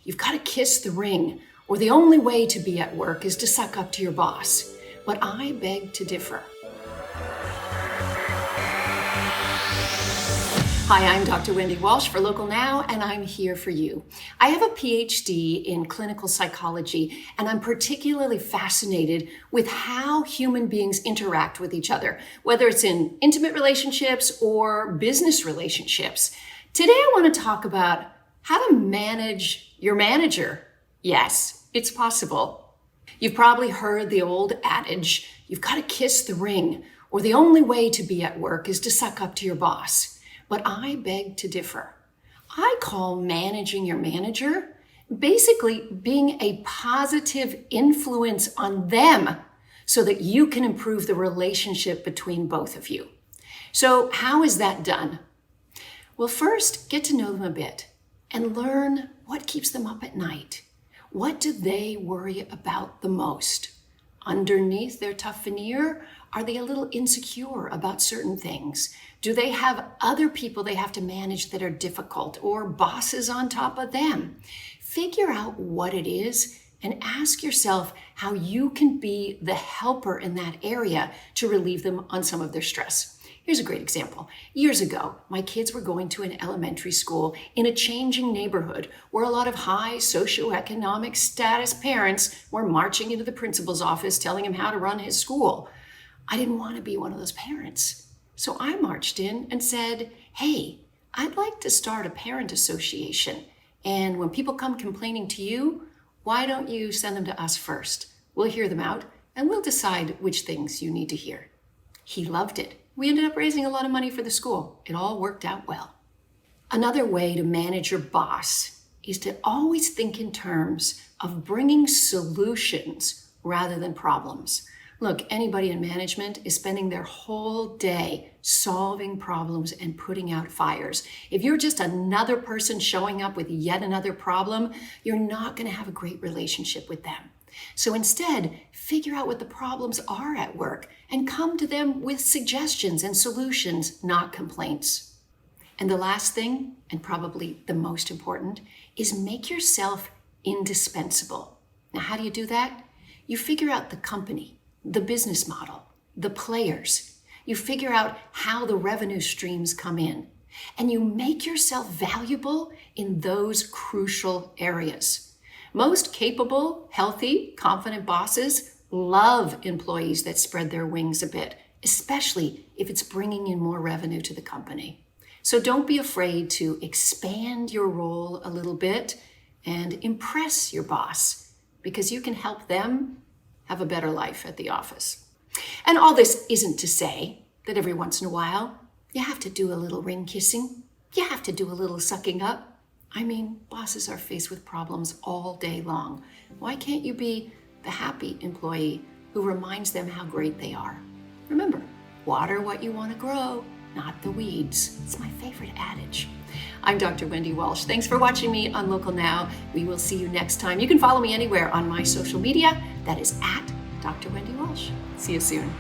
You've got to kiss the ring, or the only way to be at work is to suck up to your boss. But I beg to differ. Hi, I'm Dr. Wendy Walsh for Local Now, and I'm here for you. I have a PhD in clinical psychology, and I'm particularly fascinated with how human beings interact with each other, whether it's in intimate relationships or business relationships. Today, I want to talk about how to manage your manager. Yes, it's possible. You've probably heard the old adage, you've got to kiss the ring, or the only way to be at work is to suck up to your boss. But I beg to differ. I call managing your manager basically being a positive influence on them so that you can improve the relationship between both of you. So how is that done? Well, first, get to know them a bit and learn what keeps them up at night. What do they worry about the most? Underneath their tough veneer, are they a little insecure about certain things? Do they have other people they have to manage that are difficult, or bosses on top of them? Figure out what it is and ask yourself how you can be the helper in that area to relieve them on some of their stress. Here's a great example. Years ago, my kids were going to an elementary school in a changing neighborhood where a lot of high socioeconomic status parents were marching into the principal's office telling him how to run his school. I didn't want to be one of those parents. So I marched in and said, hey, I'd like to start a parent association. And when people come complaining to you, why don't you send them to us first? We'll hear them out and we'll decide which things you need to hear. He loved it. We ended up raising a lot of money for the school. It all worked out well. Another way to manage your boss is to always think in terms of bringing solutions rather than problems. Look, anybody in management is spending their whole day solving problems and putting out fires. If you're just another person showing up with yet another problem, you're not going to have a great relationship with them. So instead, figure out what the problems are at work and come to them with suggestions and solutions, not complaints. And the last thing, and probably the most important, is make yourself indispensable. Now, how do you do that? You figure out the company, the business model, the players. You figure out how the revenue streams come in, and you make yourself valuable in those crucial areas. Most capable, healthy, confident bosses love employees that spread their wings a bit, especially if it's bringing in more revenue to the company. So don't be afraid to expand your role a little bit and impress your boss, because you can help them have a better life at the office. And all this isn't to say that every once in a while you have to do a little ring kissing, you have to do a little sucking up. I mean, bosses are faced with problems all day long. Why can't you be the happy employee who reminds them how great they are? Remember, water what you want to grow, not the weeds. It's my favorite adage. I'm Dr. Wendy Walsh. Thanks for watching me on Local Now. We will see you next time. You can follow me anywhere on my social media. That is at Dr. Wendy Walsh. See you soon.